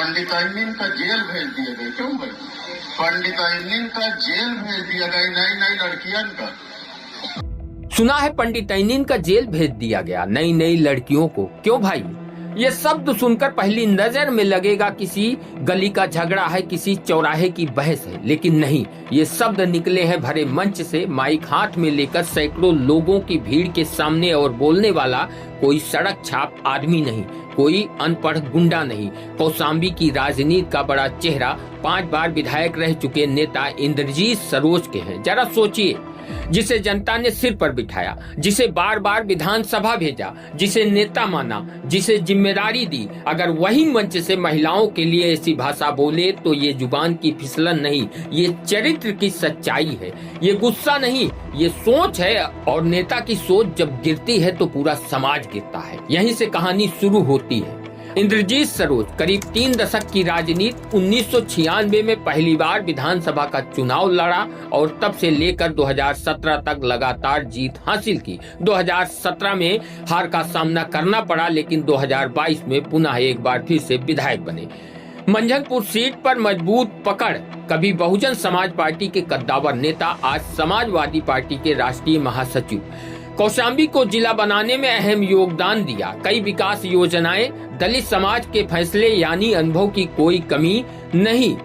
पंडिताइनिन का जेल भेज दिया गया। क्यों भाई? पंडिताइनिन का जेल भेज दिया गया नई नई लड़कियन का। सुना है पंडिताइनिन का जेल भेज दिया गया नई नई लड़कियों को। क्यों भाई? ये शब्द सुनकर पहली नजर में लगेगा किसी गली का झगड़ा है, किसी चौराहे की बहस है, लेकिन नहीं, ये शब्द निकले हैं भरे मंच से, माइक हाथ में लेकर सैकड़ों लोगों की भीड़ के सामने, और बोलने वाला कोई सड़क छाप आदमी नहीं, कोई अनपढ़ गुंडा नहीं, कौशाम्बी की राजनीति का बड़ा चेहरा, 5 बार विधायक रह चुके नेता इंद्रजीत सरोज के हैं। जरा सोचिए, जिसे जनता ने सिर पर बिठाया, जिसे बार बार विधानसभा भेजा, जिसे नेता माना, जिसे जिम्मेदारी दी, अगर वही मंच से महिलाओं के लिए ऐसी भाषा बोले तो ये जुबान की फिसलन नहीं, ये चरित्र की सच्चाई है, ये गुस्सा नहीं, ये सोच है। और नेता की सोच जब गिरती है तो पूरा समाज गिरता है। यहीं से कहानी शुरू होती है। इंद्रजीत सरोज करीब 3 दशक की राजनीति, 1996 में पहली बार विधानसभा का चुनाव लड़ा और तब से लेकर 2017 तक लगातार जीत हासिल की। 2017 में हार का सामना करना पड़ा, लेकिन 2022 में पुनः एक बार फिर से विधायक बने। मंझनपुर सीट पर मजबूत पकड़, कभी बहुजन समाज पार्टी के कद्दावर नेता, आज समाजवादी पार्टी के राष्ट्रीय महासचिव। कौशाम्बी को जिला बनाने में अहम योगदान दिया। कई विकास योजनाएं, दलित समाज के फैसले, यानी अनुभव की कोई कमी नहीं,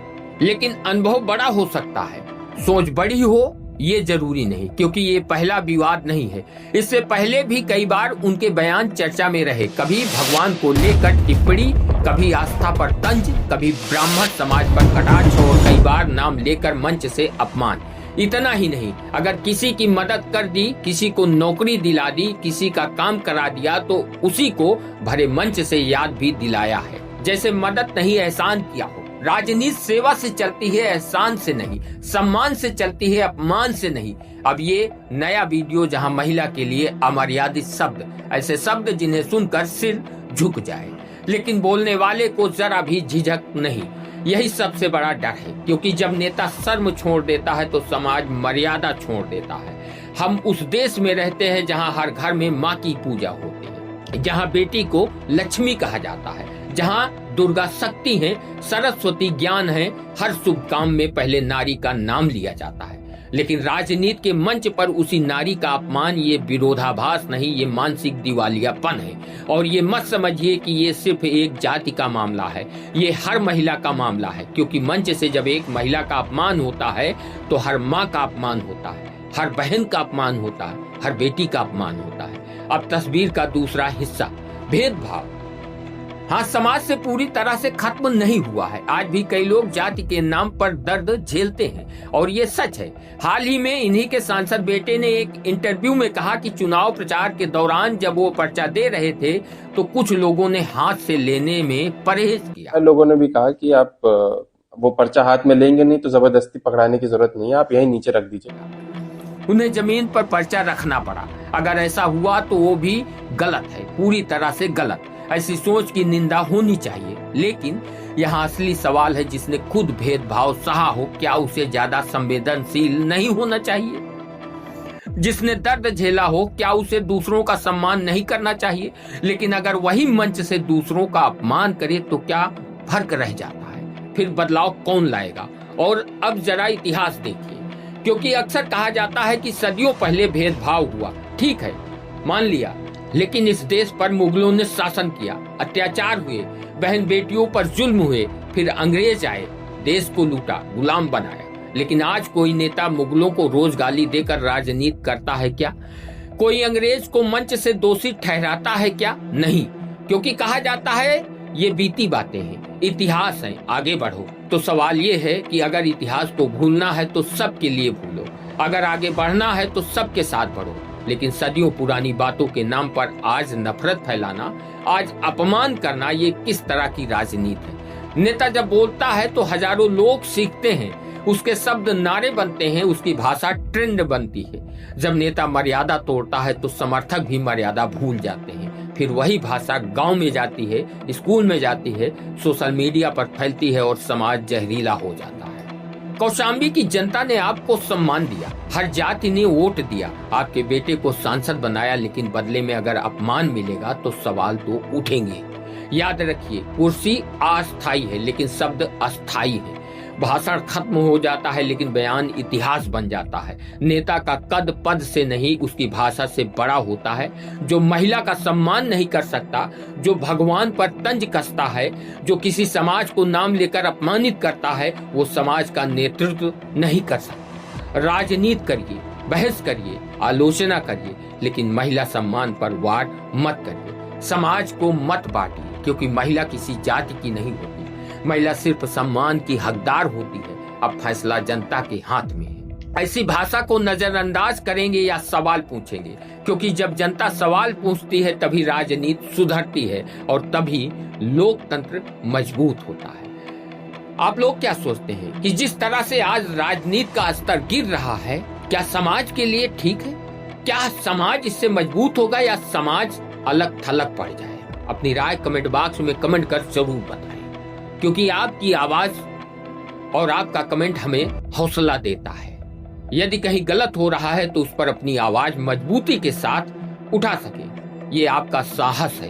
लेकिन अनुभव बड़ा हो सकता है, सोच बड़ी हो ये जरूरी नहीं, क्योंकि ये पहला विवाद नहीं है। इससे पहले भी कई बार उनके बयान चर्चा में रहे, कभी भगवान को लेकर टिप्पणी, कभी आस्था पर तंज, कभी ब्राह्मण समाज पर कटाक्ष और कई बार नाम लेकर मंच से अपमान। इतना ही नहीं, अगर किसी की मदद कर दी, किसी को नौकरी दिला दी, किसी का काम करा दिया, तो उसी को भरे मंच से याद भी दिलाया है, जैसे मदद नहीं एहसान किया हो। राजनीति सेवा से चलती है, एहसान से नहीं, सम्मान से चलती है, अपमान से नहीं। अब ये नया वीडियो जहां महिला के लिए अमर्यादित शब्द, ऐसे शब्द जिन्हें सुनकर सिर झुक जाए, लेकिन बोलने वाले को जरा भी झिझक नहीं। यही सबसे बड़ा डर है, क्योंकि जब नेता शर्म छोड़ देता है तो समाज मर्यादा छोड़ देता है। हम उस देश में रहते हैं जहां हर घर में माँ की पूजा होती है, जहां बेटी को लक्ष्मी कहा जाता है, जहां दुर्गा शक्ति है, सरस्वती ज्ञान है, हर शुभ काम में पहले नारी का नाम लिया जाता है। लेकिन राजनीति के मंच पर उसी नारी का अपमान, ये विरोधाभास नहीं, ये मानसिक दिवालियापन है। और ये मत समझिए कि ये सिर्फ एक जाति का मामला है, ये हर महिला का मामला है, क्योंकि मंच से जब एक महिला का अपमान होता है तो हर माँ का अपमान होता है, हर बहन का अपमान होता है, हर बेटी का अपमान होता है। अब तस्वीर का दूसरा हिस्सा, भेदभाव। हाँ, समाज से पूरी तरह से खत्म नहीं हुआ है। आज भी कई लोग जाति के नाम पर दर्द झेलते हैं, और ये सच है। हाल ही में इन्हीं के सांसद बेटे ने एक इंटरव्यू में कहा कि चुनाव प्रचार के दौरान जब वो पर्चा दे रहे थे तो कुछ लोगों ने हाथ से लेने में परहेज किया। लोगों ने भी कहा कि आप वो पर्चा हाथ में लेंगे नहीं तो जबरदस्ती पकड़ाने की जरूरत नहीं है, आप यहीं नीचे रख दीजिएगा। उन्हें जमीन पर पर्चा रखना पड़ा। अगर ऐसा हुआ तो वो भी गलत है, पूरी तरह से गलत। ऐसी सोच की निंदा होनी चाहिए। लेकिन यहाँ असली सवाल है, जिसने खुद भेदभाव सहा हो, क्या उसे ज्यादा संवेदनशील नहीं होना चाहिए? जिसने दर्द झेला हो, क्या उसे दूसरों का सम्मान नहीं करना चाहिए? लेकिन अगर वही मंच से दूसरों का अपमान करे तो क्या फर्क रह जाता है? फिर बदलाव कौन लाएगा? और अब जरा इतिहास देखिए, क्योंकि अक्सर कहा जाता है कि सदियों पहले भेदभाव हुआ। ठीक है, मान लिया, लेकिन इस देश पर मुगलों ने शासन किया, अत्याचार हुए, बहन बेटियों पर जुल्म हुए, फिर अंग्रेज आए, देश को लूटा, गुलाम बनाया। लेकिन आज कोई नेता मुगलों को रोज गाली देकर राजनीति करता है क्या? कोई अंग्रेज को मंच से दोषी ठहराता है क्या? नहीं, क्योंकि कहा जाता है ये बीती बातें हैं, इतिहास है, आगे बढ़ो। तो सवाल ये है कि अगर इतिहास को भूलना है तो सबके लिए भूलो, अगर आगे बढ़ना है तो सबके साथ बढ़ो। लेकिन सदियों पुरानी बातों के नाम पर आज नफरत फैलाना, आज अपमान करना, ये किस तरह की राजनीति है? नेता जब बोलता है तो हजारों लोग सीखते हैं, उसके शब्द नारे बनते हैं, उसकी भाषा ट्रेंड बनती है। जब नेता मर्यादा तोड़ता है तो समर्थक भी मर्यादा भूल जाते हैं। फिर वही भाषा गांव में जाती है, स्कूल में जाती है, सोशल मीडिया पर फैलती है और समाज जहरीला हो जाता है। कौशाम्बी की जनता ने आपको सम्मान दिया, हर जाति ने वोट दिया, आपके बेटे को सांसद बनाया, लेकिन बदले में अगर अपमान मिलेगा तो सवाल तो उठेंगे। याद रखिए, कुर्सी अस्थायी है लेकिन शब्द अस्थायी है। भाषण खत्म हो जाता है लेकिन बयान इतिहास बन जाता है। नेता का कद पद से नहीं, उसकी भाषा से बड़ा होता है। जो महिला का सम्मान नहीं कर सकता, जो भगवान पर तंज कसता है, जो किसी समाज को नाम लेकर अपमानित करता है, वो समाज का नेतृत्व नहीं कर सकता। राजनीति करिए, बहस करिए, आलोचना करिए, लेकिन महिला सम्मान पर वार मत करिए। समाज को मत बांटिए, क्योंकि महिला किसी जाति की नहीं होती। महिला सिर्फ सम्मान की हकदार होती है। अब फैसला जनता के हाथ में है। ऐसी भाषा को नजरअंदाज करेंगे या सवाल पूछेंगे? क्योंकि जब जनता सवाल पूछती है तभी राजनीति सुधरती है और तभी लोकतंत्र मजबूत होता है। आप लोग क्या सोचते हैं कि जिस तरह से आज राजनीति का स्तर गिर रहा है, क्या समाज के लिए ठीक है? क्या समाज इससे मजबूत होगा या समाज अलग थलग पड़ जाए? अपनी राय कमेंट बॉक्स में कमेंट कर जरूर बताएं, क्योंकि आपकी आवाज और आपका कमेंट हमें हौसला देता है। यदि कहीं गलत हो रहा है तो उस पर अपनी आवाज मजबूती के साथ उठा सके, ये आपका साहस है।